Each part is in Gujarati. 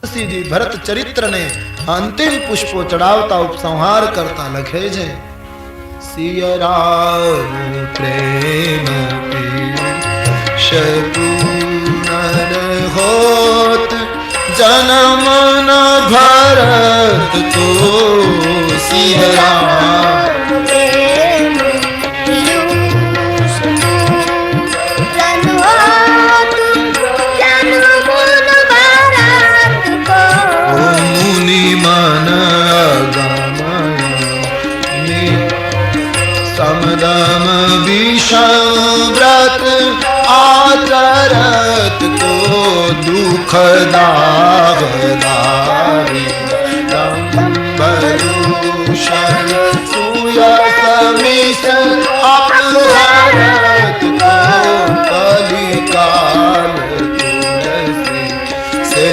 जी भरत चरित्र ने अंतिम पुष्पो चढ़ावता उपसंहार करता लखे छे सिया राम प्रेम शकुनर होत जन्म न भरत तो सिया राम समदम विषव्रत आचरत को दुख दावदारी बरूषण सुयसमिष अपहरत को कलिकाल तुलसी से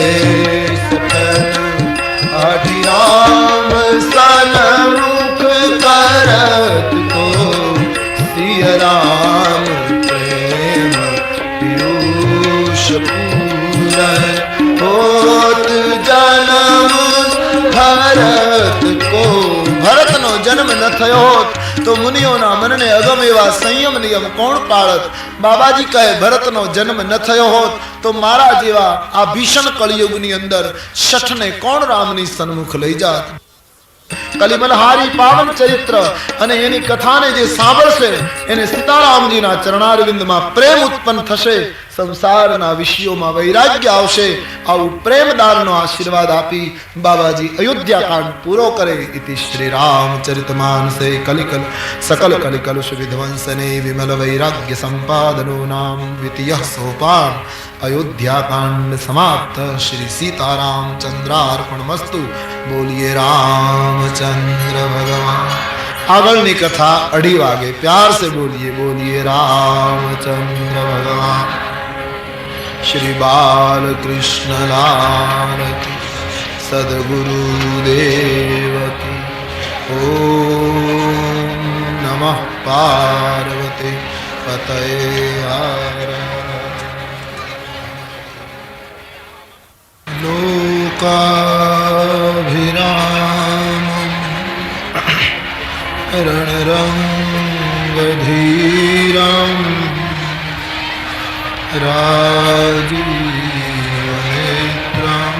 अठिराम सनमुख करत को सिया राम प्रेम पीयूष पूरन होत जन्म भरत को भरत नो जन्म न थयो होत तो मुनियों ना मन ने अगम एवा संयम नियम कोण पाळत बाबाजी कहे भरत नो जन्म न थयो होत तो मारा जेवा आ भीषण कलियुग नी अंदर शठ ने कोण रामनी सन्मुख लई जात कलिमलहारी पावन चरित्र અને એની કથાને જે સાંભળશે એને સીતારામજીના ચરણારવિંદમાં પ્રેમ ઉત્પન્ન થશે સંસારના વિષયોમાં વૈરાગ્ય આવશે આવું પ્રેમદાનનો આશીર્વાદ આપી બાબાજી અયોધ્યાકાંડ પૂરો કરે ઇતિ શ્રી રામચરિતમાનસે કલિકલ સકલ કલિકલુષ વિધ્વંસને વિમલ વૈરાગ્ય સંપાદનો નામ દ્વિતીયઃ સોપાન अयोध्याकांड समाप्त श्री सीताराम चंद्रार्पणमस्तु बोलिए रामचंद्र भगवान आगळनी कथा 2:30 वागे प्यार से बोलिए बोलिए रामचंद्र भगवान श्री बाल कृष्ण लाल की सद्गुरु देव की ओम नमः पार्वती पतये हर लोकाभिरामं रणरंगधीरं राजीवनेत्रं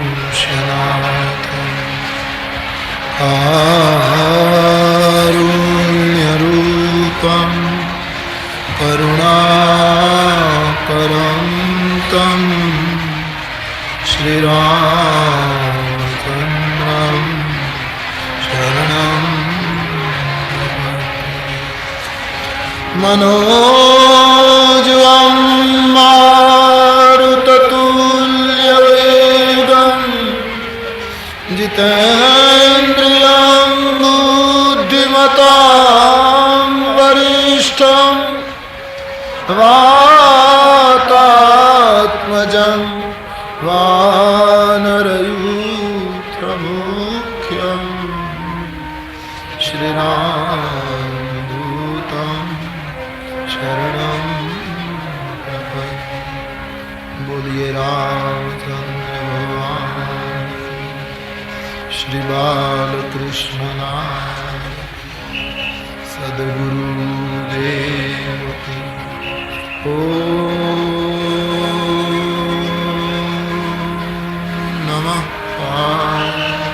रघुवंशनाथं कारुण्यरूपं करुणाकरं तं श्रीरामचन्द्रं शरणं मनोजवं मारुततुल्यवेगं जितेन्द्रियं बुद्धिमतां वरिष्ठं वातात्मजं वानरयूथमुख्यं श्रीरामदूतं शरणं प्रपद्ये बोलिए रामचंद्र भगवान श्री बालकृष्णनाथ सद्गुरुदेव की नमः पार्वतये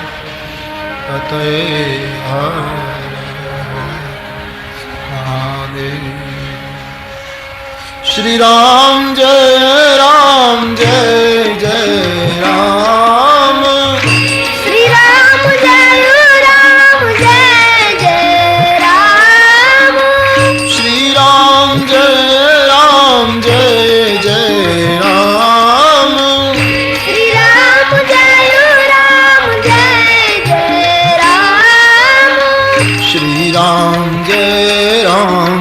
हर महादेव श्री राम जय जय राम श्री राम जय राम श्री राम जय राम श्री राम जय राम श्री राम जय राम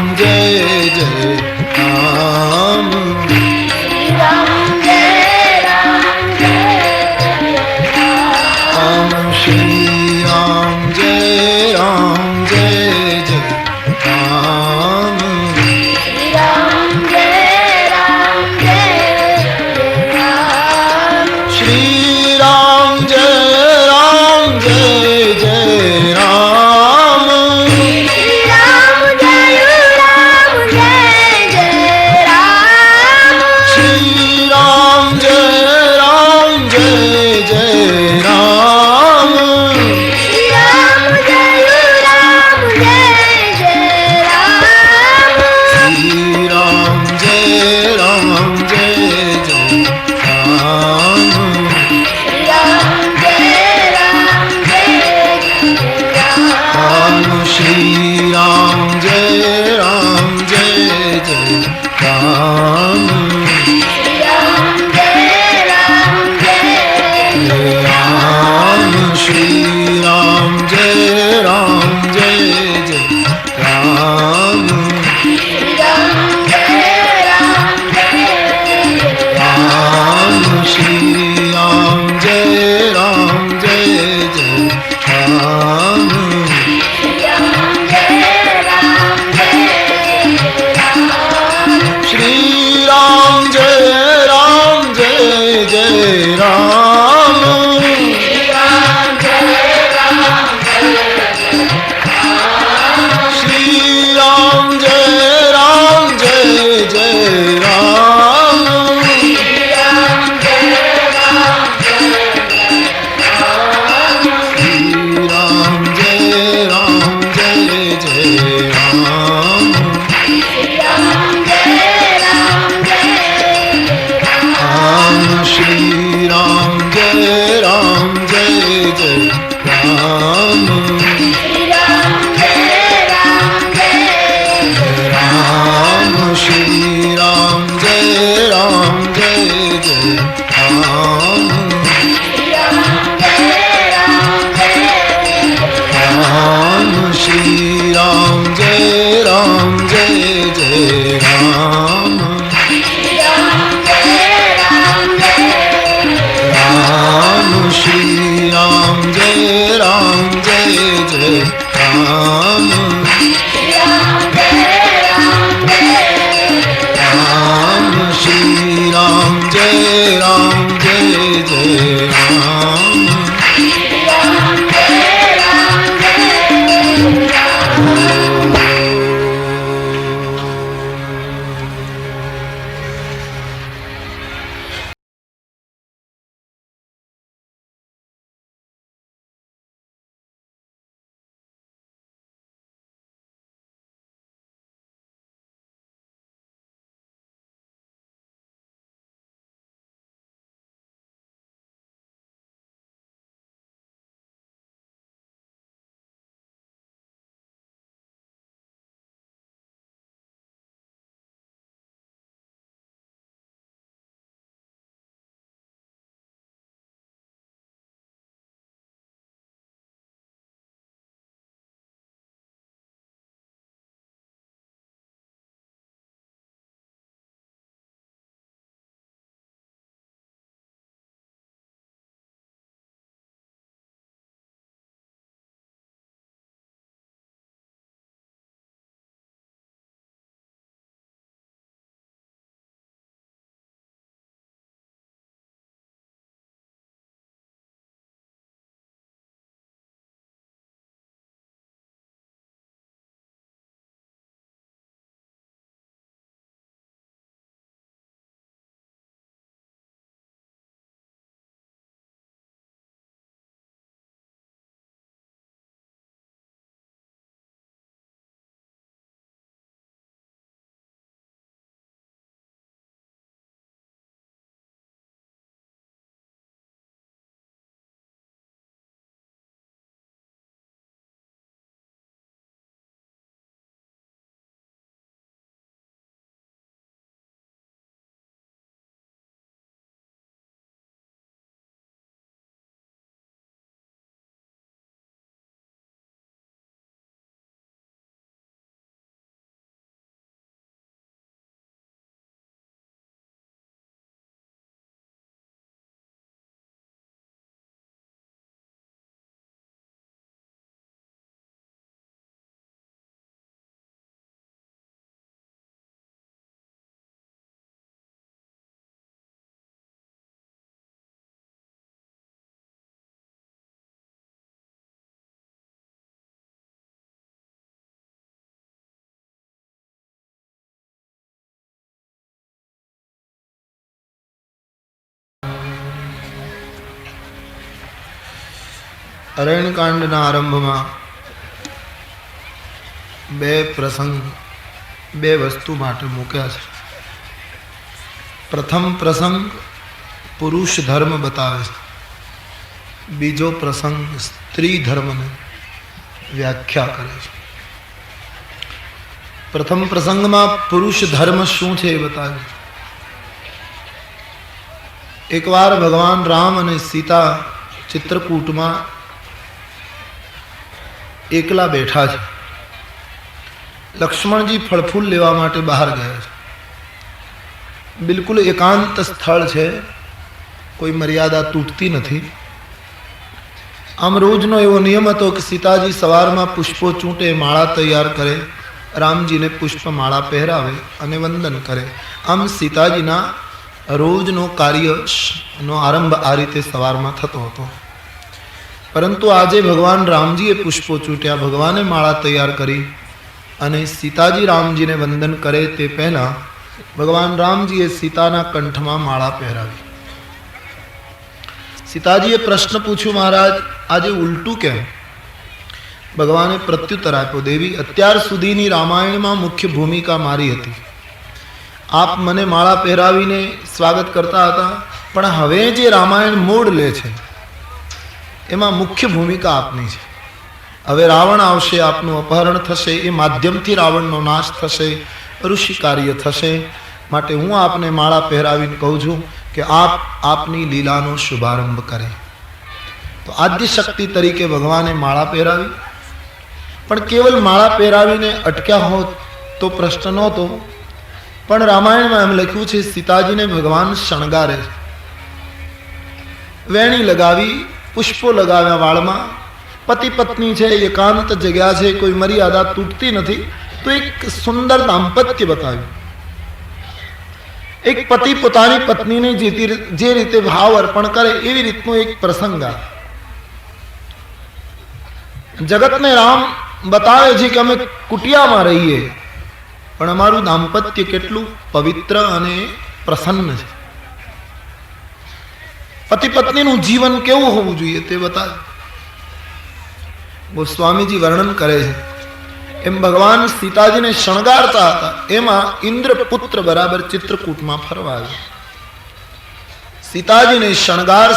અરણ્યકાંડના આરંભમાં બે પ્રસંગ બે વસ્તુ માટે મૂક્યા છે. પ્રથમ પ્રસંગ પુરુષ ધર્મ બતાવે છે, બીજો પ્રસંગ સ્ત્રી ધર્મને વ્યાખ્યા કરે છે. પ્રથમ પ્રસંગમાં પુરુષ ધર્મ શું છે એ બતાવે છે. એકવાર ભગવાન રામ અને સીતા ચિત્રકૂટમાં એકલા બેઠા છે. લક્ષ્મણજી ફળફૂલ લેવા માટે બહાર ગયા છે. બિલકુલ એકાંત સ્થળ છે, કોઈ મર્યાદા તૂટતી નથી. આમ રોજનો એવો નિયમ હતો કે સીતાજી સવારમાં પુષ્પો ચૂંટે, માળા તૈયાર કરે, રામજીને પુષ્પ માળા પહેરાવે અને વંદન કરે. આમ સીતાજીના રોજનો કાર્યનો આરંભ આ રીતે સવારમાં થતો હતો. પરંતુ આજે ભગવાન રામજીએ પુષ્પો ચૂંટ્યા, ભગવાને માળા તૈયાર કરી અને સીતાજી રામજીને વંદન કરે તે પહેલા ભગવાન રામજીએ સીતાના કંઠમાં માળા પહેરાવી. સીતાજીએ પ્રશ્ન પૂછ્યું, મહારાજ આજે ઉલટું કેમ? ભગવાને પ્રત્યુત્તર આપ્યો, દેવી અત્યાર સુધીની રામાયણમાં મુખ્ય ભૂમિકા મારી હતી. આપ મને માળા પહેરાવીને સ્વાગત કરતા હતા, પણ હવે જે રામાયણ મોડ લે છે એમાં મુખ્ય ભૂમિકા આપની છે. હવે રાવણ આવશે, આપનું અપહરણ થશે, એ માધ્યમથી રાવણનો નાશ થશે, ઋષિ કાર્ય થશે. માટે હું આપને માળા પહેરાવીને કહું છું કે આપની લીલાનો શુભારંભ કરે. તો આદ્ય શક્તિ તરીકે ભગવાને માળા પહેરાવી, પણ કેવલ માળા પહેરાવીને અટક્યા હોત તો પ્રશ્ન નહોતો. પણ રામાયણમાં એમ લખ્યું છે સીતાજીને ભગવાન શણગારે, વેણી લગાવી, પુષ્પો લગાવ્યા વાળમાં. પતિ પત્ની છે, એકાંત જગ્યા છે, કોઈ મર્યાદા તૂટતી નથી. તો એક સુંદર દાંપત્ય બતાવ્યું. એક પતિ પોતાની પત્નીને જે રીતે ભાવ અર્પણ કરે એવી રીતનો એક પ્રસંગ આ. જગતને રામ બતાવે છે કે અમે કુટિયામાં રહીએ, પણ અમારું દાંપત્ય કેટલું પવિત્ર અને પ્રસન્ન છે. પતિ પત્નીનું જીવન કેવું હોવું જોઈએ તે બતાવે. ગોસ્વામીજી વર્ણન કરે છે એમ ભગવાન સીતાજીને શણગારતા હતા, એમાં ઇન્દ્રપુત્ર બરાબર ચિત્રકૂટમાં ફરવા આવ્યા. સીતાજીને શણગાર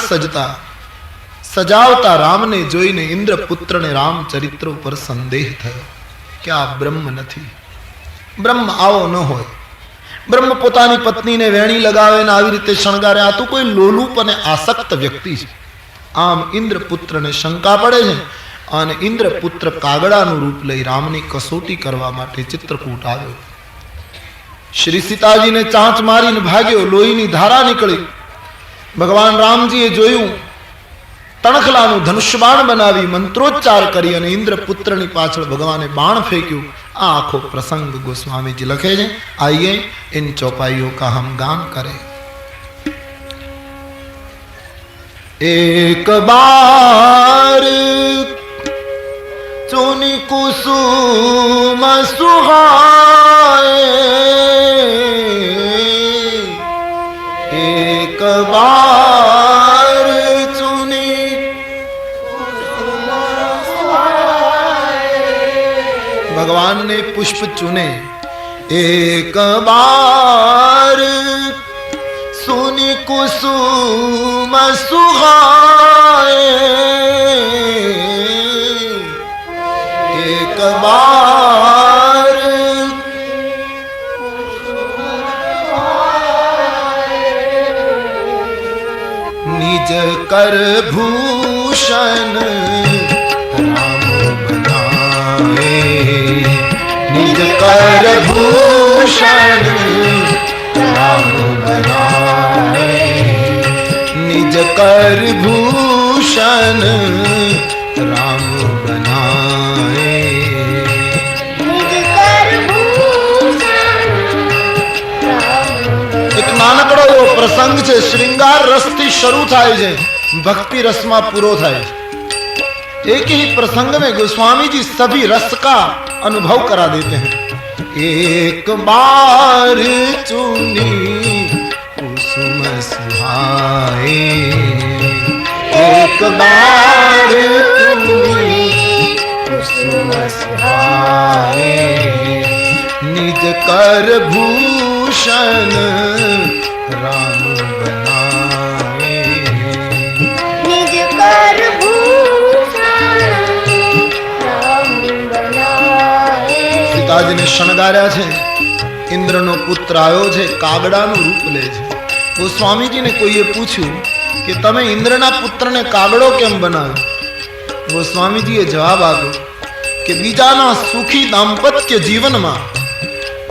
સજાવતા રામને જોઈને ઇન્દ્રપુત્રને રામચરિત્ર ઉપર સંદેહ થયો કે આ બ્રહ્મ નથી. બ્રહ્મ આવો ન હોય. બ્રહ્મ પોતાની પત્નીને વેણી લગાવે ને આવી રીતે શણગારે, આ તો કોઈ લોલુપ અને આસક્ત વ્યક્તિ છે. આમ ઇન્દ્રપુત્રને શંકા પડે છે અને ઇન્દ્રપુત્ર કાગડાનું રૂપ લઈ રામની કસોટી કરવા માટે ચિત્રકૂટ આવ્યો. શ્રી સીતાજીને ચાંચ મારીને ભાગ્યો, લોહીની ધારા નીકળી. ભગવાન રામજીએ જોયું, તણખલાનું ધનુષ્યબાણ બનાવી મંત્રોચ્ચાર કરી અને ઇન્દ્રપુત્રની પાછળ ભગવાને બાણ ફેંક્યું. આ આખો પ્રસંગ ગોસ્વામીજી લખે છે. આइए इन चौपाइयों का हम गान करें. एक बार चुनी कुसुम सुहाए, एक बार चुनी कुसुम सुहाए. भगवान ने पुष्प चुने. एक बार सुनी कुसुम सुहाए, एक बार निज कर भूषण राम बनाए, निज कर भूषण राम बनाए, निज कर भूषण राम बनाए. એક નાનકડો એવો પ્રસંગ છે, શ્રૃંગાર રસથી શરૂ થાય છે, ભક્તિ રસમાં પૂરો થાય છે. एक ही प्रसंग में गोस्वामी जी सभी रस का अनुभव करा देते हैं. एक बार चुनी कुसुम सुहाए, एक बार सुमसुहाए निज कर भूषण राम बनाए निज कर भूषण राम बनाए સીતાજીને શણગાર્યા છે. ઇન્દ્રનો પુત્ર આવ્યો છે, કાગડાનું રૂપ લે છે. તો સ્વામીજીને કોઈએ પૂછ્યું કે તમે ઇન્દ્રના પુત્રને કાગડો કેમ બનાવ્યો? वो સ્વામીજીએ જવાબ આપ્યો કે બીજાના સુખી દાંપત્ય જીવનમાં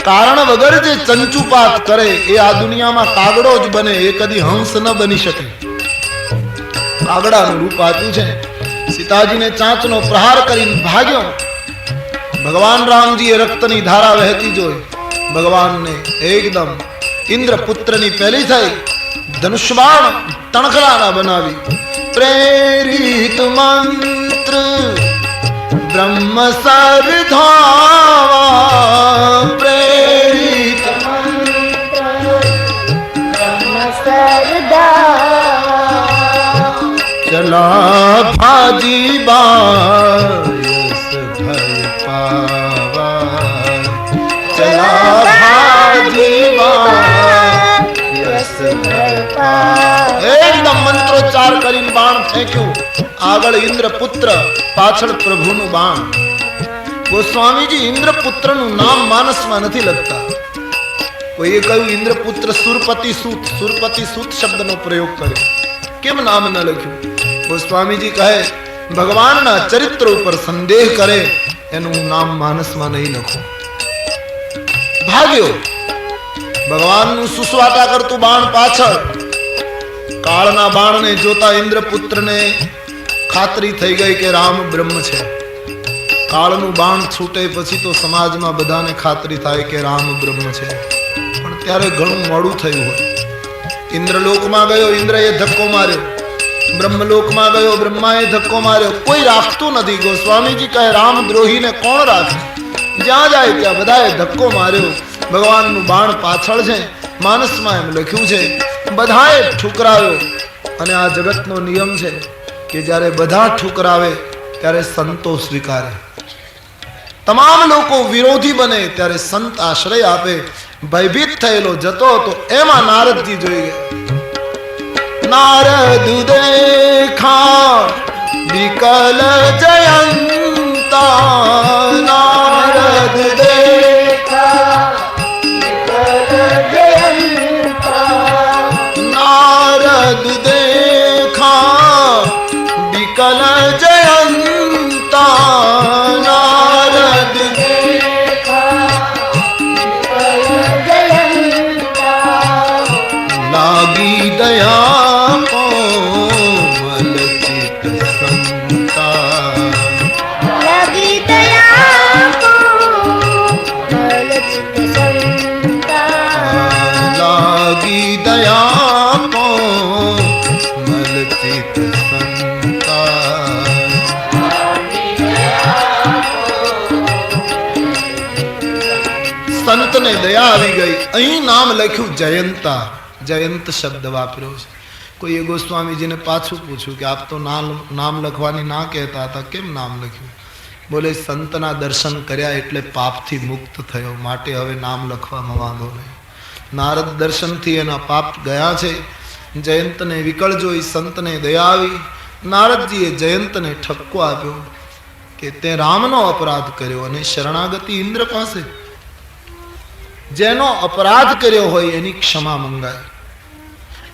કારણ વગર જે ચંચુપાત કરે એ આ દુનિયામાં કાગડો જ બને, એ કદી હંસ ન બની શકે. કાગડાનું રૂપ આપ્યું છે. સીતાજીને ચાંચનો પ્રહાર કરીને ભાગ્યો. ભગવાન રામજીએ રક્તની ધારા વહેતી જોઈ ભગવાનને એકદમ ઇન્દ્ર પુત્રની પહેલી થઈ ધનુષ્બાણ તણખલાના બનાવી. પ્રેરિત મંત્ર બ્રહ્મ સરધાવા પ્રેરિત ચલા ભાજી બાયસ ભય પાવા ચલા ભાજી બાયસ ભય પાવા. એકદમ મંત્રોચ્ચાર કરીને બાણ ફેંક્યું. આગળ ઇન્દ્ર પુત્ર, પાછળ પ્રભુનું બાણ. ગોસ્વામીજી ઇન્દ્ર પુત્રનું નામ માનસમાં નથી લખતા. કોઈએ કહ્યું ઇન્દ્ર પુત્ર સુરપતિ સૂત શબ્દનો પ્રયોગ કર્યો, કેમ નામ ન લખ્યું? ગોસ્વામીજી કહે ભગવાનના ચરિત્ર ઉપર સંદેહ કરે એનું નામ માનસમાં નહીં લખો. ભાગ્યો. ભગવાનનું સુસવાટા કરતું બાણ પાછળ. કાળના બાણને જોતા ઇન્દ્રપુત્રને ખાતરી થઈ ગઈ કે રામ બ્રહ્મ છે. કાળનું બાણ છૂટે પછી તો સમાજમાં બધાને ખાતરી થાય કે રામ બ્રહ્મ છે, પણ ત્યારે ઘણું મોડું થયું હોય. ઇન્દ્રલોકમાં ગયો, ઇન્દ્રએ ધક્કો માર્યો. બ્રહ્મલોકમાં ગયો, બ્રહ્માએ ધક્કો માર્યો. કોઈ રાખતું નથી. ગોસ્વામીજી કહે રામ દ્રોહીને કોણ રાખે? જ્યાં જાય ત્યાં બધાએ ધક્કો માર્યો. ભગવાનનું બાણ પાછળ છે. માનસમાં એમ લખ્યું છે બધાએ ઠુકરાવ્યો. અને આ જગતનો નિયમ છે કે જ્યારે બધા ઠુકરાવે ત્યારે સંતો સ્વીકારે. તમામ લોકો વિરોધી બને ત્યારે સંત આશ્રય આપે. ભયભીત થયેલો જતો હતો એમાં નારદજી જોઈ ગયા. નારદ દેખા વિકલ જયંતા નારદ દેખા नारद देखा विकल जयंता नारद देखा लागी दया कोमल चित संता लगी दया कोमल चित संता लागी दया कोमल चित संता. સંતને દયા આવી ગઈ. અહીં નામ લખ્યું જયંતા. જયંત શબ્દ વાપર્યો છે. કોઈએ ગોસ્વામીજીને પાછું પૂછ્યું કે આપ તો નામ લખવાની ના કહેતા હતા, કેમ નામ લખ્યું? બોલે સંતના દર્શન કર્યા એટલે પાપથી મુક્ત થયો, માટે હવે નામ લખવામાં વાંધો નહીં. નારદ દર્શનથી એના પાપ ગયા છે. જયંતને વિકળ જોઈ સંતને દયા આવી. નારદજીએ જયંતને ઠપકો આપ્યો કે તે રામનો અપરાધ કર્યો અને શરણાગતિ ઇન્દ્ર પાસે. જેનો અપરાધ કર્યો હોય એની ક્ષમા મંગાય.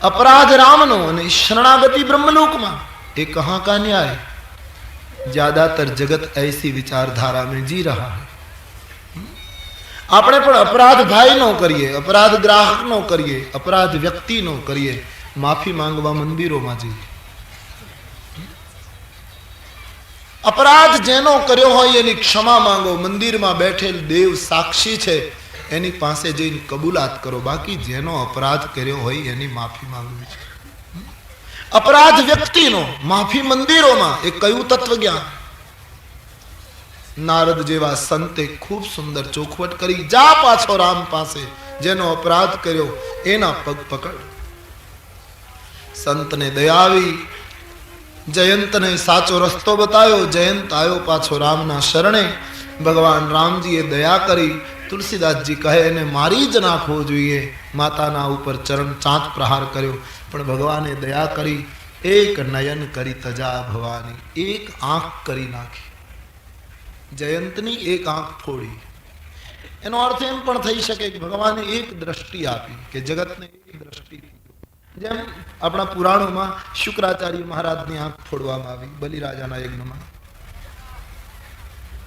अपराध रामनो અને शरणागति ब्रह्मलोक में ये कहाँ का न्याय? ज्यादातर जगत ऐसी विचारधारा में जी रहा है. આપણે પણ અપરાધ ભાઈ નો કરીએ, અપરાધ ગ્રાહક નો કરીએ, અપરાધ વ્યક્તિ નો કરીએ, માફી માંગવા મંદિરોમાં જઈએ. અપરાધ જેનો કર્યો હોય એની ક્ષમા માંગો. મંદિરમાં બેઠેલ દેવ સાક્ષી છે, એની પાસે જઈને કબૂલાત કરો. બાકી જેનો અપરાધ કર્યો હોય એની માફી માંગવી છે. અપરાધ વ્યક્તિનો, માફી મંદિરોમાં. એ કયું તત્વજ્ઞાન? નારદ જેવા સંતે ખૂબ સુંદર ચોખવટ કરી. જા પાછો રામ પાસે, જેનો અપરાધ કર્યો એના પગ પકડ. સંતને દયા આવી. જયંતને સાચો રસ્તો બતાવ્યો. જયંત આવ્યો પાછો રામના શરણે. ભગવાન રામજીએ દયા કરી. તુલસીદાસજી કહે એને મારી જ નાખવો જોઈએ. માતાના ઉપર ચરણ ચાંચ પ્રહાર કર્યો, પણ ભગવાને દયા કરી. એક નયન કરી તજા ભવાની, એક આંખ કરી નાખી. જયંતની એક આંખ ફોડી. એનો અર્થ એમ પણ થઈ શકે કે ભગવાને એક દ્રષ્ટિ આપી, કે જગતને એક દ્રષ્ટિ. જેમ આપણા પુરાણોમાં શુક્રાચાર્ય મહારાજની આંખ ફોડવામાં આવી બલિરાજાના યજ્ઞમાં.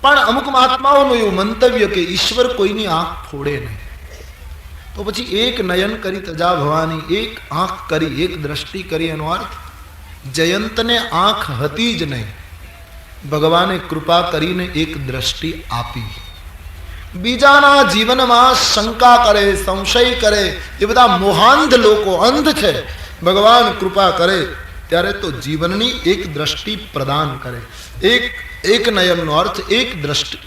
પણ અમુક મહાત્માઓનું એવું મંતવ્ય કે ઈશ્વર કોઈની આંખ ફોડે નહીં. તો પછી એક નયન કરી તજા ભવાની, એક આંખ કરી, એક દ્રષ્ટિ કરી. એનો અર્થ જયંતને આંખ હતી જ નહીં, ભગવાને કૃપા કરીને એક દ્રષ્ટિ આપી. બીજાના જીવનમાં શંકા કરે, સંશય કરે, એ બધા મોહાંધ લોકો, અંધ છે. ભગવાન કૃપા કરે ત્યારે તો જીવનની એક દ્રષ્ટિ પ્રદાન કરે. એક નયનનો અર્થ એક દ્રષ્ટિ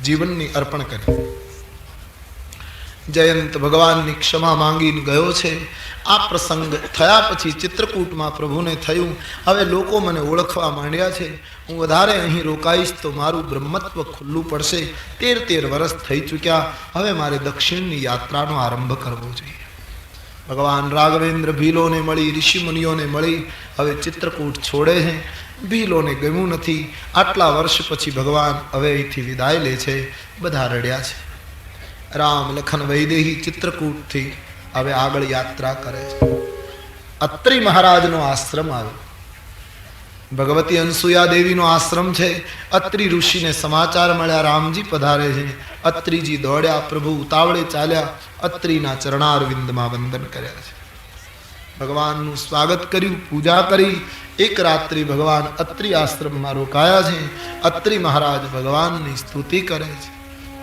જીવનની અર્પણ કરે. જયંત ભગવાનની ક્ષમા માંગીને ગયો છે. આ પ્રસંગ થયા પછી ચિત્રકૂટમાં પ્રભુને થયું, હવે લોકો મને ઓળખવા માંડ્યા છે, હું વધારે અહીં રોકાઈશ તો મારું બ્રહ્મત્વ ખુલ્લું પડશે. 13 વર્ષ થઈ ચૂક્યા, હવે મારે દક્ષિણની યાત્રાનો આરંભ કરવો જોઈએ. ભગવાન રાઘવેન્દ્ર ભીલોને મળી, ઋષિમુનિઓને મળી, હવે ચિત્રકૂટ છોડે છે. ભીલોને ગમ્યું નથી. આટલા વર્ષ પછી ભગવાન હવે અહીંથી વિદાય લે છે. બધા રડ્યા છે. રામ લખન વૈદેહી ચિત્રકૂટથી હવે આગળ યાત્રા કરે છે. અત્રિ મહારાજનો આશ્રમ આવ્યો. ભગવતી અનસુયા દેવીનો આશ્રમ છે. અત્રિ ઋષિને સમાચાર મળ્યા રામજી પધારે છે. અત્રિજી દોડ્યા, પ્રભુ ઉતાવળે ચાલ્યા, અત્રિના ચરણારવિંદમાં વંદન કર્યા છે. ભગવાનનું સ્વાગત કર્યું, પૂજા કરી. એક રાત્રિ ભગવાન અત્રિ આશ્રમમાં રોકાયા છે. અત્રિ મહારાજ ભગવાનની સ્તુતિ કરે છે.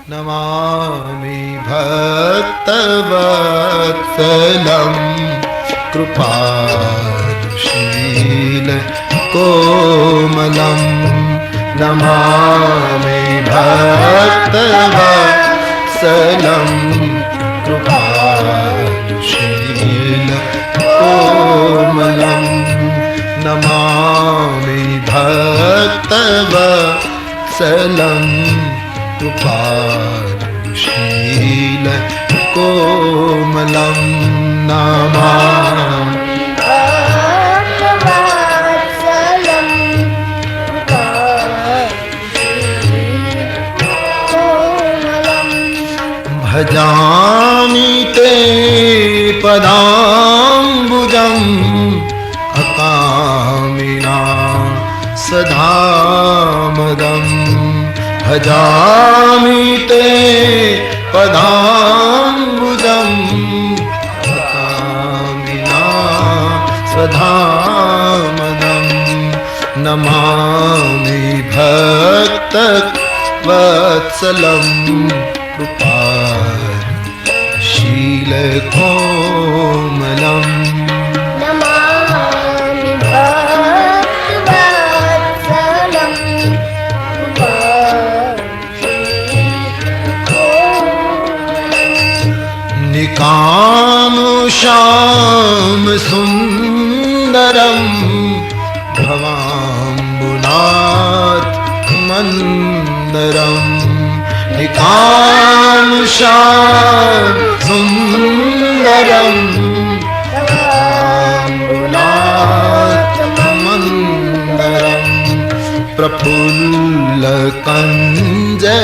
નમામિ ભક્તવત્સલમ કૃપાશીલ કોમલમ. નમામિ ભક્તવત્સલમ કૃપાશીલ કોમલમ. નમામિ ભક્તવત્સલમ કૃપાશીલ કોમલમ. નમામિ ભજામિ તે પદાંબુજં અકામિના સદામદં. ભજામિ તે પદાંબુજં અકામિના સદામદં. નમામિ ભક્તવત્સલમ કૃપાશીલ કોમલમ. નમામિ ભક્તવત્સલમ નિકામુષામ સુંદરમ ભવાંબુનાથ મંદરમ. નિકામુષામ સુંદરમ ભવાંબુનાથ મંદરમ. પ્રફુલ્લ કંજલોચનમ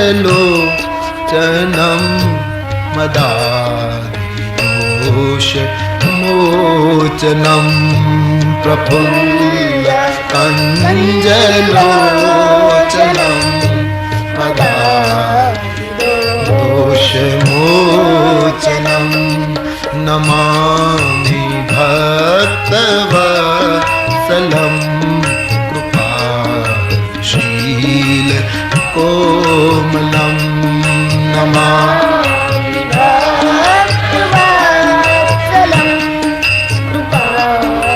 મદાદોષ મોચનમ. પ્રફુલ્લ કંજલોચનમ મદાદોષ મોચનમ. નમામિ ભક્તવત્સલમ કૃપાશીલ કોમલમ. નમામિ ભક્તવત્સલમ કૃપાશીલ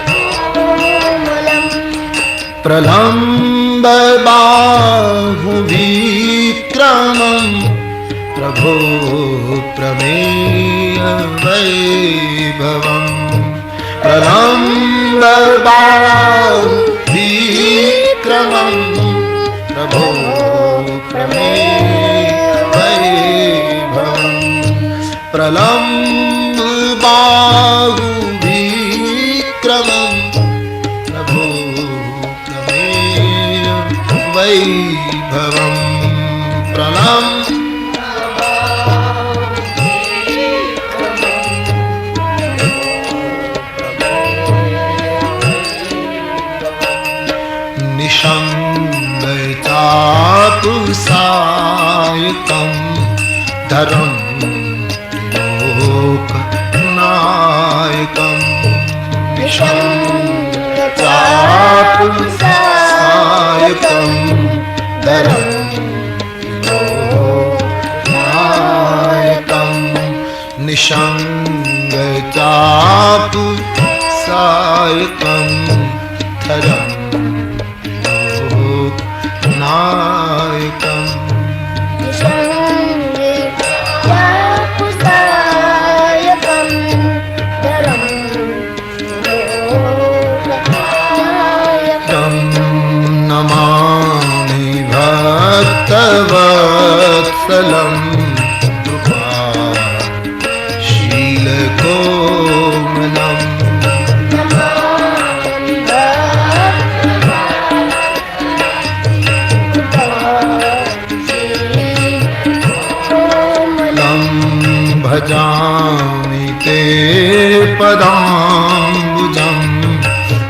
કોમલમ. પ્રલંબ બાહુ વિક્રમં પ્રભો પ્રમેય વૈભવં. પ્રલંબ विक्रमं प्रभो प्रमेय वैभवम् प्रलम्ब बाहु विक्रमं प्रभो प्रमेय वैभवम् प्रलम्ब निशङ्गचातुसायकं धरं लोकनायकं निशङ्गचातुसायकं धरं लोकनायकं निशङ्गचातुसायकं धरं नायकम् निशङ्गचातुसायकं धरं लोकनायकं नमामि भक्तवत्सलं कृपाशीलकोमलम् भजामि ते पदाम्बुजम्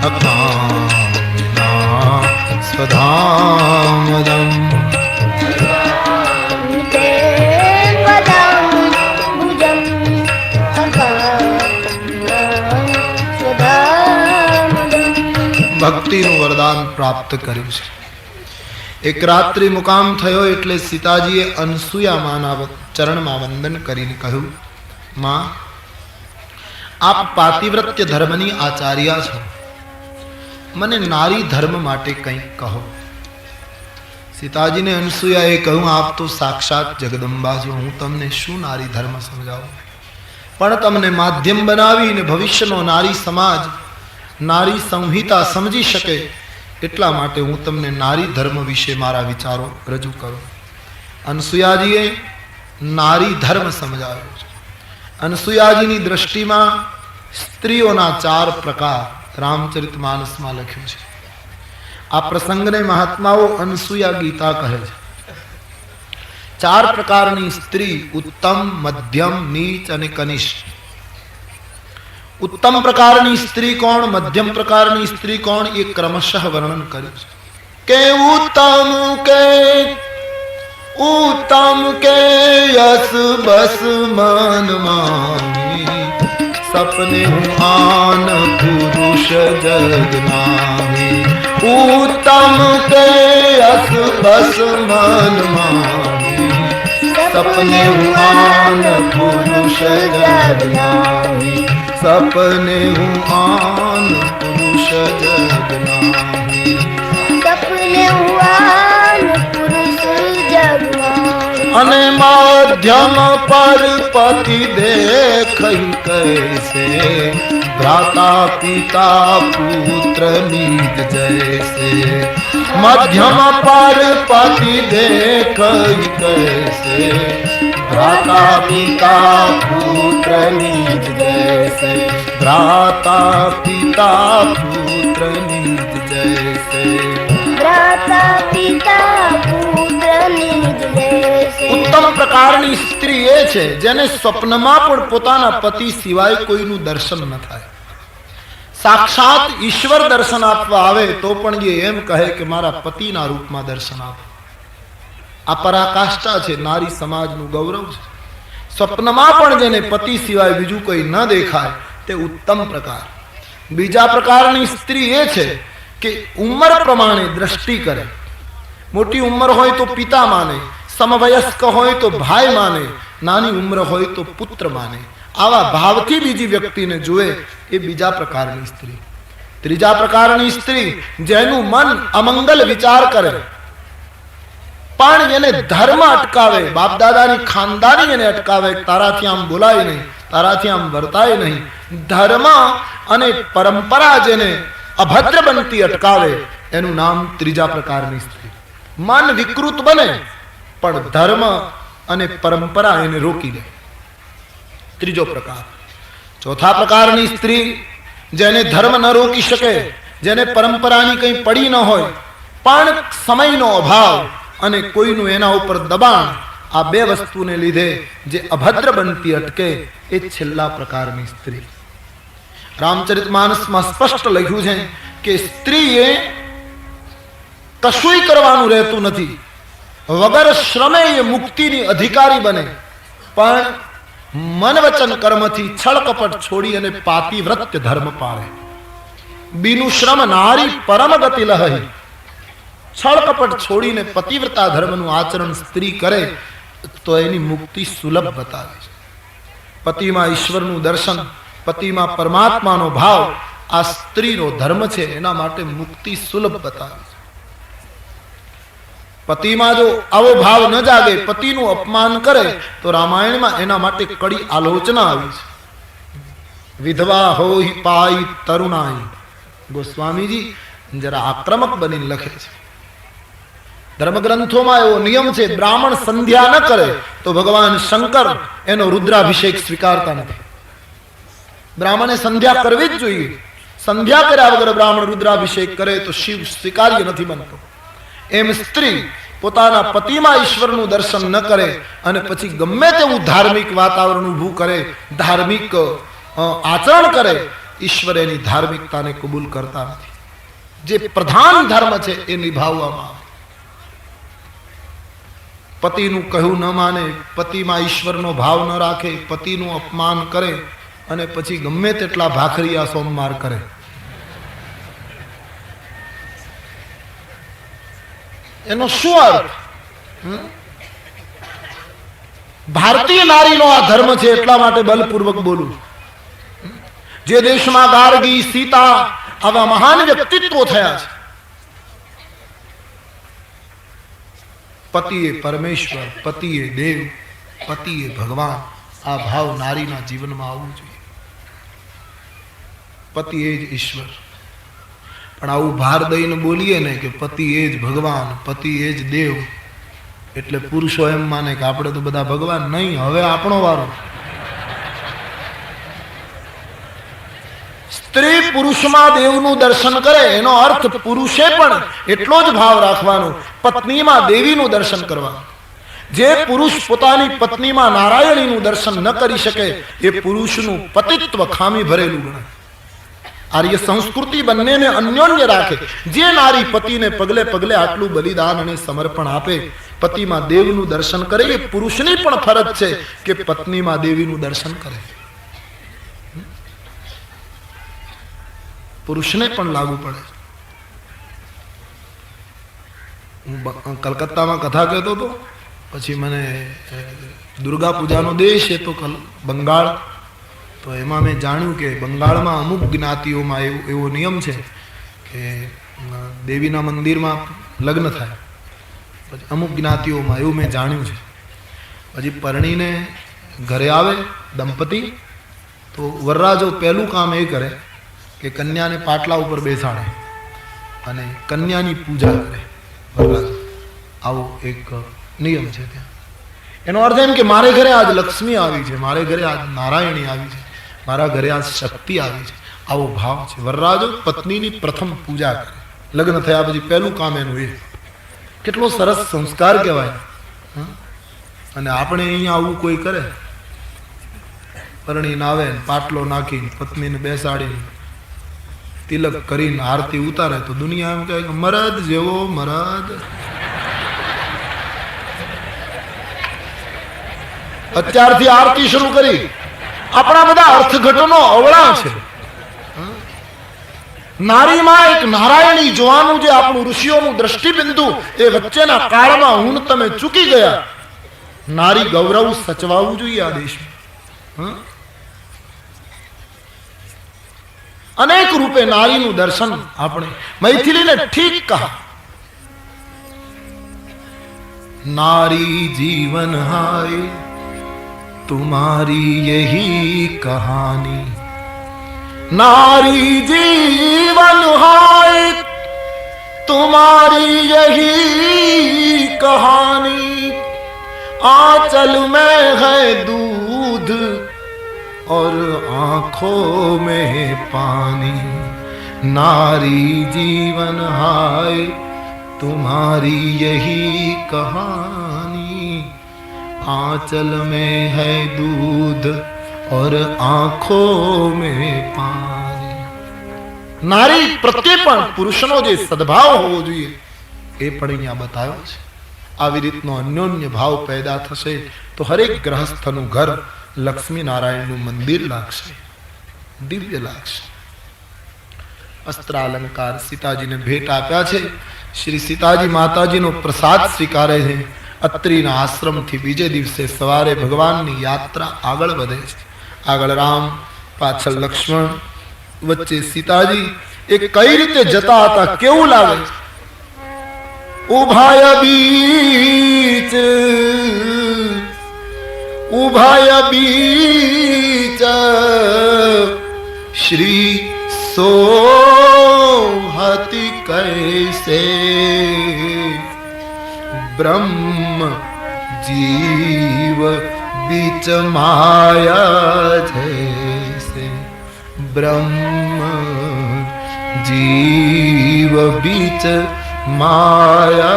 अकामिना स्वधामदम् ते पदाम्बुजम् अकामिना स्वधामदम् ભક્તિનું વરદાન પ્રાપ્ત કર્યું છે. એક રાત્રિ મુકામ થયો એટલે સીતાજીએ અનસુયા માના ચરણમાં વંદન કરીને કહ્યું, માં, આપ પાતિવ્રત્ય ધર્મની આચાર્યા છો, મને નારી ધર્મ માટે કંઈક કહો. સીતાજીને અનસુયાએ કહ્યું, આપ તો સાક્ષાત જગદંબા છો, હું તમને શું નારી ધર્મ સમજાવું, પણ તમને માધ્યમ બનાવીને ભવિષ્યનો નારી સમાજ નારી સંહિતા સમજી શકે એટલા માટે હું તમને નારી ધર્મ વિશે મારા વિચારો રજૂ કરું. અનસુયાજીએ નારી ધર્મ સમજાવ્યો છે. અનસુયાજીની દ્રષ્ટિમાં સ્ત્રીઓના 4 પ્રકાર રામચરિતમાનસમાં લખ્યું છે. આ પ્રસંગને મહાત્માઓ અનસુયા ગીતા કહે છે. 4 પ્રકારની સ્ત્રી, ઉત્તમ, મધ્યમ, નીચ અને કનિષ્ઠ. उत्तम प्रकारनी स्त्री कौन, मध्यम प्रकारनी स्त्री कौन, ये क्रमशः वर्णन કર્યું છે. કે उत्तम के यस बस मन माही, सपने आन पुरुष जग नाही. उत्तम के यस बस मन माही, सपने आन पुरुष जग नाही. सपने आन पुरुष जग नाही. सपने आन पुरुष जग नाही. अने माध्यम पर पति देख कैसे, भ्राता पिता पुत्र नीत जैसे. मध्यम पर पति देख कैसे, भ्राता पिता पुत्र नीत जैसे. भ्राता पिता पुत्र नीत जैसे. भ्राता पिता पुत्र नीत जैसे. उत्तम प्रकारनी स्त्री એ છે જેને સ્વપ્નમાં પણ પોતાના પતિ સિવાય કોઈનું દર્શન ન થાય. સાક્ષાત ઈશ્વર દર્શન આપવા આવે તો પણ એ એમ કહે કે મારા પતિના રૂપમાં દર્શન આપો. આ પરાકાષ્ઠા છે, નારી સમાજનું ગૌરવ છે. સ્વપ્નમાં પણ જેને પતિ સિવાય બીજું કોઈ ન દેખાય તે ઉત્તમ પ્રકાર. બીજા પ્રકારની સ્ત્રી એ છે કે ઉંમર પ્રમાણે દ્રષ્ટિ કરે. મોટી ઉંમર હોય તો પિતા માને, સમવયસ્ક હોય તો ભાઈ માને, નાની ઉંમર હોય તો પુત્ર માને. આવા ભાવથી બીજી વ્યક્તિને જુએ એ બીજા પ્રકારની સ્ત્રી. ત્રીજા પ્રકારની સ્ત્રી જેનું મન અમંગલ વિચાર કરે પણ એને ધર્મ અટકાવે, બાપ દાદાની ખાનદાની એને અટકાવે, તારાથી આમ બોલાય નહીં, તારાથી આમ વર્તાય નહીં. ધર્મ અને પરંપરા જેને અભદ્ર બનતી અટકાવે એનું નામ ત્રીજા પ્રકારની સ્ત્રી. મન વિકૃત બને પણ ધર્મ અને પરંપરા એને રોકી દે. ત્રીજો પ્રકાર. ચોથા પ્રકારની સ્ત્રી જેને ધર્મ ન રોકી શકે, જેને પરંપરાની કંઈ પડી ન હોય, પણ સમયનો અભાવ અને કોઈનું એના ઉપર દબાણ, આ બે વસ્તુને લીધે જે અભદ્ર બનતી અટકે એ છેલ્લા પ્રકારની સ્ત્રી. રામચરિતમાનસમાં સ્પષ્ટ લખ્યું છે કે સ્ત્રીએ કશુંય કરવાનું રહેતું નથી, વગર શ્રમે એ મુક્તિની અધિકારી બને, પણ મન વચન કર્મથી છળ કપટ છોડી અને પાતિવ્રત્ય ધર્મ પાળે. બીનું શ્રમ નારી પરમ ગતિ લહી. છળ કપટ છોડીને પતિવ્રતા ધર્મનું આચરણ સ્ત્રી કરે તો એની મુક્તિ સુલભ બતાવે છે. પતિમાં ઈશ્વરનું દર્શન, પતિમાં પરમાત્માનો ભાવ આ સ્ત્રીનો ધર્મ છે, એના માટે મુક્તિ સુલભ બતાવે છે. પતિમાં જો આવો ભાવ ન જાગે, પતિનું અપમાન કરે, તો રામાયણમાં એના માટે કડી આલોચના આવી છે. વિધવા હોય પાઈ તરુણાઈ. ગોસ્વામીજી જરા આક્રમક બની લખે છે. ધર્મગ્રંથોમાં એવો નિયમ છે, બ્રાહ્મણ સંધ્યા ન કરે તો ભગવાન શંકર એનો રુદ્રાભિષેક સ્વીકારતા નથી. બ્રાહ્મણે સંધ્યા કરવી જ જોઈએ. સંધ્યા કર્યા વગર બ્રાહ્મણ રુદ્રાભિષેક કરે તો શિવ સ્વીકાર્ય નથી બનતો. એમ સ્ત્રી પોતાના પતિમાં ઈશ્વરનું દર્શન ન કરે અને પછી ગમે તેવું ધાર્મિક વાતાવરણ ઊભું કરે, ધાર્મિક આચરણ કરે, ઈશ્વર એની ધાર્મિકતાને કબૂલ કરતા નથી. જે પ્રધાન ધર્મ છે એ નિભાવવામાં આવે. પતિનું કહ્યું ન માને, પતિમાં ઈશ્વરનો ભાવ ન રાખે, પતિનું અપમાન કરે અને પછી ગમે તેટલા ભાખરીયા સોમવાર કરે, એનો શું અર્થ? ભારતીય નારીનો આ ધર્મ છે, એટલા માટે બલપૂર્વક બોલું. જે દેશમાં ગાર્ગી, સીતા આવા મહાન વ્યક્તિત્વો થયા છે, પતિએ પરમેશ્વર, પતિએ દેવ, પતિએ ભગવાન, આ ભાવ નારીના જીવનમાં આવવું જોઈએ. પતિ એ જ ઈશ્વર. પણ આવું ભાર દઈને બોલીએ ને કે પતિ એ જ ભગવાન, પતિ એ જ દેવ, એટલે પુરુષો એમ માને કે આપણે તો બધા ભગવાન. નહીં, હવે આપણો વારો. સ્ત્રી પુરુષમાં દેવનું દર્શન કરે એનો અર્થ પુરુષે પણ એટલો જ ભાવ રાખવાનો, પત્નીમાં દેવીનું દર્શન કરવાનું. જે પુરુષ પોતાની પત્નીમાં નારાયણીનું દર્શન ન કરી શકે એ પુરુષનું પતિત્વ ખામી ભરેલું ગણાય. આર્ય સંસ્કૃતિ બંનેને અન્યોન્ય રાખે. જે નારી પતિને પગલે પગલે આટલું બલિદાન અને સમર્પણ આપે, પતિમાં દેવનું દર્શન કરે, એ પુરુષની પણ ફરજ છે કે પત્નીમાં દેવીનું દર્શન કરે. પુરુષને પણ લાગુ પડે. હું કલકત્તામાં કથા કહેતો હતો, પછી મને દુર્ગા પૂજાનો દેશ એ તો બંગાળ, તો એમાં મેં જાણ્યું કે બંગાળમાં અમુક જ્ઞાતિઓમાં એવો નિયમ છે કે દેવીના મંદિરમાં લગ્ન થાય. પછી અમુક જ્ઞાતિઓમાં એવું મેં જાણ્યું છે. પછી પરણીને ઘરે આવે દંપતી, તો વરરાજો પહેલું કામ એ કરે કે કન્યાને પાટલા ઉપર બેસાડે અને કન્યાની પૂજા કરે. વરરાજો આવો એક નિયમ છે ત્યાં. એનો અર્થ એમ કે મારે ઘરે આજ લક્ષ્મી આવી છે, મારે ઘરે આજ નારાયણી આવી છે, મારા ઘરે આજ શક્તિ આવી છે, આવો ભાવ છે. વરરાજો પત્નીની પ્રથમ પૂજા કરે લગ્ન થયા પછી. પહેલું કામ એનું એ. કેટલો સરસ સંસ્કાર કહેવાય. અને આપણે અહીંયા આવું કોઈ કરે, પરણીને આવે, પાટલો નાખીને પત્નીને બેસાડીને તિલક કરીને આરતી ઉતારે તો દુનિયા એમ કહે મરદ જેવો મરદ. અત્યારથી આરતી શરૂ કરી. આપણા બધા અર્થઘટનો અવળા છે. નારીમાં એક નારાયણી જોવાનું જે આપણું ઋષિઓનું દ્રષ્ટિબિંદુ, એ વચ્ચેના કાળમાં હું તમે ચૂકી ગયા. નારી ગૌરવ સચવાવું જોઈએ આ દેશમાં. અનેક રૂપે નારીનું દર્શન આપણે મૈથિલીને ઠીક કહા. નારી જીવન હાય तुम्हारी यही कहानी। नारी जीवन हाय तुम्हारी यही कहानी। आंचल में है दूध और आंखों में है पानी। नारी जीवन हाय तुम्हारी यही कहानी। आंचल में है दूध और आंखों में पानी। नारी प्रत्ये पण पुरुषनो जे सद्भाव होवो જોઈએ એ પણ અહીંયા બતાવ્યો છે। આવી રીતનો અન્યોન્ય ભાવ પેદા થશે તો હરેક ગ્રહસ્થનું ઘર લક્ષ્મી નારાયણનું મંદિર લાગશે, દિવ્ય લાગશે। અસ્ત્રાલંકાર સીતાજીને ભેટ આપ્યા છે। શ્રી સીતાજી માતાજીનો પ્રસાદ સ્વીકારે છે। અત્રિના આશ્રમથી બીજે દિવસે સવારે ભગવાનની યાત્રા આગળ વધે છે। આગળ રામ, પાછળ લક્ષ્મણ, વચ્ચે સીતાજી। એ કઈ રીતે જતા હતા કેવું લાગે છે? ઉભાય બીચ શ્રી सोहति कैसे। ब्रह्म जीव बीच माया जैसे। ब्रह्म जीव बीच माया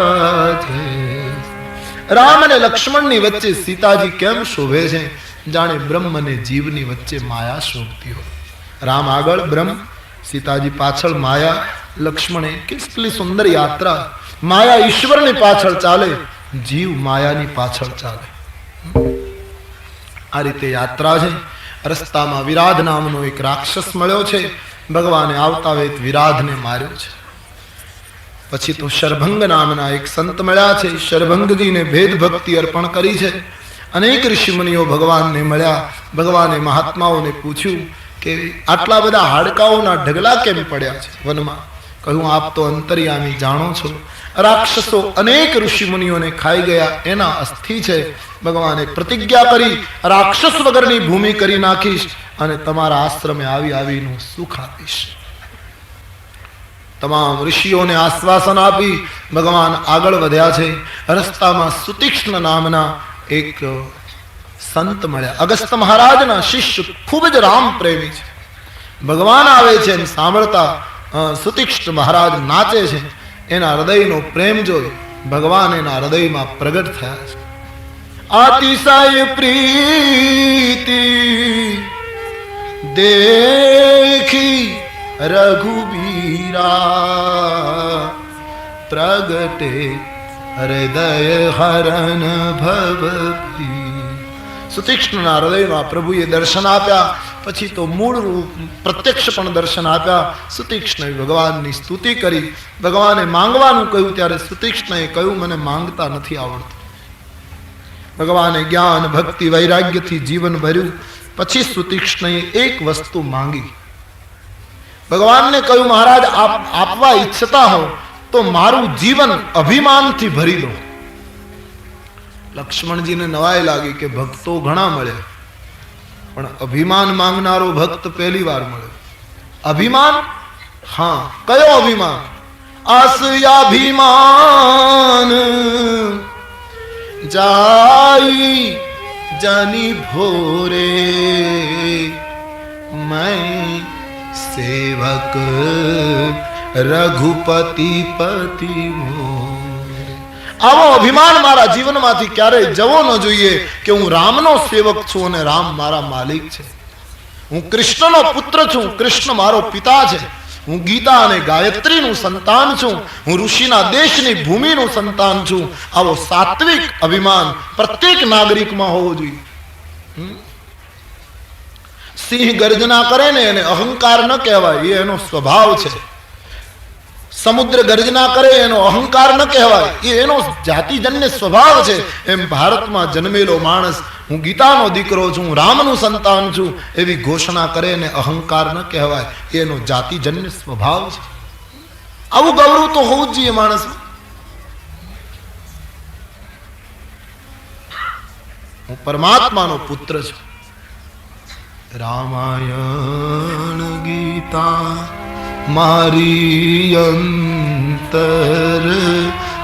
जैसे। राम ने लक्ष्मण नी वच्चे सीताजी केम शोभे छे? जाने ब्रह्म ने जीव नी वच्चे माया शोभती हो। राम आगळ ब्रह्म, सीताजी पाछळ माया। लक्ष्मण કેટલી સુંદર યાત્રા। માયા ઈશ્વરની પાછળ ચાલે, જીવ માયાની પાછળ ચાલે। આ રીતે યાત્રા છે। રસ્તામાં વિરાધ નામનો એક રાક્ષસ મળ્યો છે। ભગવાને આવતા વેત વિરાધને માર્યો છે। પછી તો શરભંગ નામના એક સંત મળ્યા છે। શરભંગજીને ભેદ ભક્તિ અર્પણ કરી છે। અનેક ઋષિમુનિઓ ભગવાનને મળ્યા। ભગવાને મહાત્માઓને પૂછ્યું કે આટલા બધા હાડકાઓના ઢગલા કેમ પડ્યા છે વનમાં? કહ્યું આપ તો અંતર્યામી જાણો છો। રાક્ષસો અનેક ઋષિમુનિઓને ખાઈ ગયા, એના અસ્થિ છે। ભગવાને પ્રતિજ્ઞા કરી રાક્ષસ વગરની ભૂમિ કરી નાખીશ અને તમારા આશ્રમે આવી આવીનું સુખ આપીશ। તમામ ઋષિઓને આશ્વાસન આપી ભગવાન આગળ વધ્યા છે। રસ્તામાં સુતીક્ષ્ણ નામના એક संत મળ્યા। અગસ્ત્ય મહારાજના શિષ્ય ખૂબ જ રામ પ્રેમી છે। ભગવાન આવે છે અને સાંભળતા સુતીક્ષ્ણ મહારાજ નાચે છે। એના હૃદયનો પ્રેમ જોઈ ભગવાન એના હૃદયમાં પ્રગટ થયા છે। અતિશય પ્રીતિ દેખી રઘુબીરા પ્રગટે હૃદય હરણ ભવભી। સુતીક્ષ્ણના હૃદયમાં પ્રભુએ દર્શન આપ્યા। પછી તો મૂળ રૂપ પ્રત્યક્ષ પણ દર્શન આપ્યા। સુતીક્ષ્ણએ ભગવાનની સ્તુતિ કરી। ભગવાને માંગવાનું કહ્યું ત્યારે સુતીક્ષ્ણએ કહ્યું મને માંગતા નથી આવડતું। ભગવાને જ્ઞાન ભક્તિ વૈરાગ્યથી જીવન ભર્યું। પછી સુતીક્ષ્ણએ એક વસ્તુ માંગી। ભગવાનને કહ્યું મહારાજ આપ આપવા ઈચ્છતા હો તો મારું જીવન અભિમાનથી ભરી દો। લક્ષ્મણજીને નવાઈ લાગી કે ભક્તો ઘણા મળે પણ અભિમાન માંગનારો ભક્ત પહેલી વાર મળ્યો। અભિમાન? હા, કયો અભિમાન? આસયાભિમાન જાઈ જાની ભોરે मैं सेवक रघुपति पति मोरे। આવો અભિમાન મારા જીવનમાંથી ક્યારેય જવો ન જોઈએ કે હું રામનો સેવક છું અને રામ મારા માલિક છે। હું કૃષ્ણનો પુત્ર છું, કૃષ્ણ મારો પિતા છે। હું ગીતા અને ગાયત્રીનું સંતાન છું। હું ઋષિના દેશની ભૂમિનું સંતાન છું। આવો સાત્વિક અભિમાન પ્રત્યેક નાગરિકમાં હોવો જોઈએ। સિંહ ગર્જના કરે ને એને અહંકાર ન કહેવાય, એ એનો સ્વભાવ છે। समुद्र गर्जना करे एनो अहंकार न कहवाय, ये एनो जातिजन्य स्वभाव छे। एम भारत में जन्मेलो माणस हूँ गीतानो दीकरो छूं, रामनु संतान छूं एवी घोषणा करे ने अहंकार न कहवाय, ये एनो जातिजन्य स्वभाव छे। आवुं गौरव तो होवुं ज जोईए माणस। હું પરમાત્માનો પુત્ર છું. રામાયણ ગીતા મારી અંતર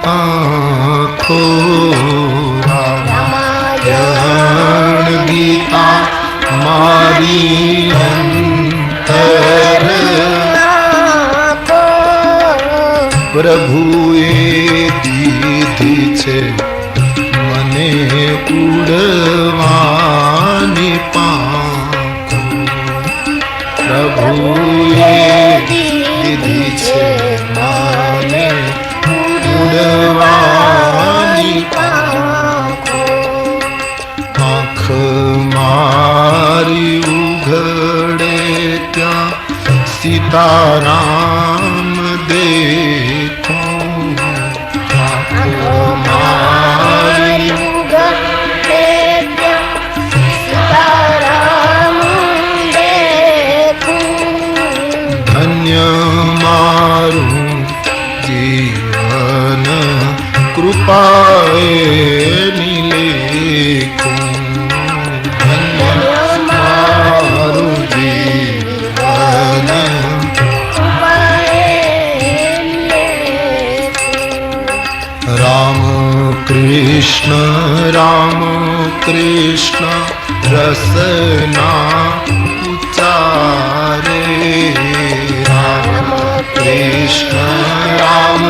આંખો, રામાયણ ગીતા મારી અંતર પ્રભુએ દીધી છે મને ઉડવાની પાંખો. પ્રભુએ દીધી છે મને ઉડવાની પાંખો. આંખ મારી ઉઘડે ત્યાં સીતારામ દેખું. મારી ધન્ય મારું જીવન કૃપાએ નિલેખું. ધન્ય મારું જીવન રામ કૃષ્ણ રસના ઉચ્ચારે. રામ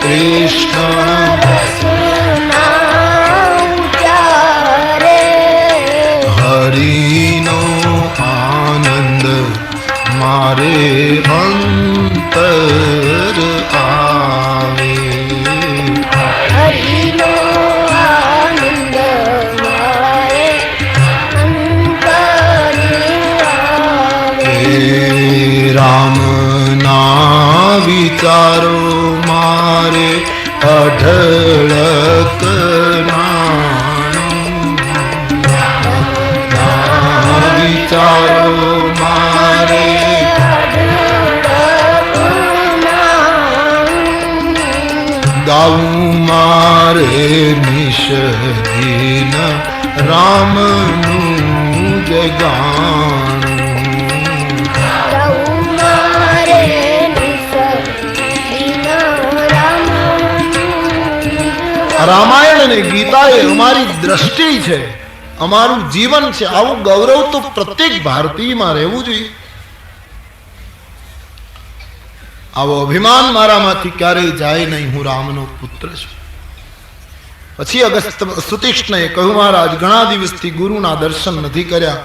કૃષ્ણ હરિનો આનંદ મારે અંતર આવે. હરિનો આનંદ મારે અંતરે આવે. રામ ના વિચારો મારે અઢળક ના વિચારો મારે ગાવું મારે નિષદીન રામનું જગાણું. રામાયણ અને ગીતા એ અમારી દ્રષ્ટિ છે, અમારું જીવન છે. આવું ગૌરવ તો પ્રત્યેક ભારતીયમાં રહેવું જોઈએ. આવો અભિમાન મારામાંથી ક્યારેય જાય નહીં. હું રામનો પુત્ર છું. પછી અગસ્ત્ય સુતીક્ષ્ણએ કહ્યું, મહારાજ ઘણા દિવસથી ગુરુના દર્શન નથી કર્યા,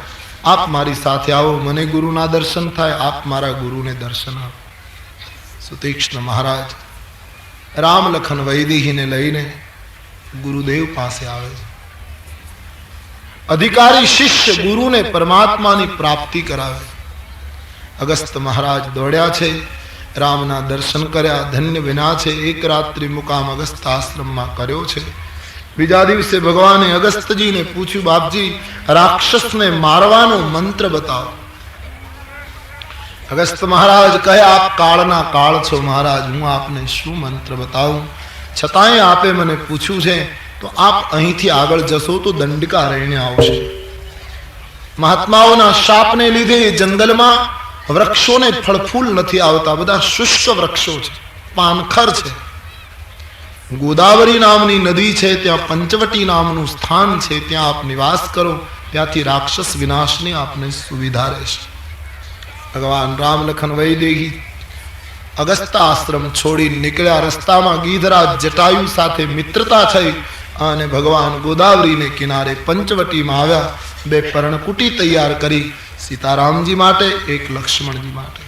આપ મારી સાથે આવો, મને ગુરુના દર્શન થાય, આપ મારા ગુરુને દર્શન આપો. સુતીક્ષ્ણ મહારાજ રામ લખન વૈદેહીને લઈને ગુરુદેવ પાસે આવે છે. અધિકારી શિષ્ય ગુરુને પરમાત્માની પ્રાપ્તિ કરાવે. અગસ્ત્ય મહારાજ દોડ્યા છે, રામના દર્શન કર્યા, ધન્ય વિના છે. એક રાત્રિ મુકામ અગસ્ત્ય આશ્રમમાં કર્યો છે. બીજા દિવસે ભગવાને અગસ્ત્યજીને પૂછ્યું, બાપજી રાક્ષસને મારવાનો મંત્ર બતાવો. અગસ્ત્ય મહારાજ કહે, આપ કાળના કાળ છો મહારાજ, હું આપને શું મંત્ર બતાવું? છતાંય આપે મને પૂછ્યું છે, તો આપ અહીંથી આગળ જશો તો દંડકા રહીને આવશે. મહાત્માઓના શાપને લીધે જંગલમાં વૃક્ષોને ફળફૂલ નથી આવતા, બધા શુષ્ક વૃક્ષો છે, પાનખર છે. ગોદાવરી નામની નદી છે, ત્યાં પંચવટી નામનું સ્થાન છે, ત્યાં આપ નિવાસ કરો, ત્યાંથી રાક્ષસ વિનાશની આપને સુવિધા રહેશે. ભગવાન રામ લખન વૈદેહી અગસ્ત્ય આશ્રમ છોડી નીકળ્યા. રસ્તામાં ગીધરાજ જટાયુ સાથે મિત્રતા થઈ અને ભગવાન ગોદાવરીને કિનારે પંચવટીમાં આવ્યા. બે પર્ણકુટી તૈયાર કરી, સીતારામજી માટે, એક લક્ષ્મણજી માટે.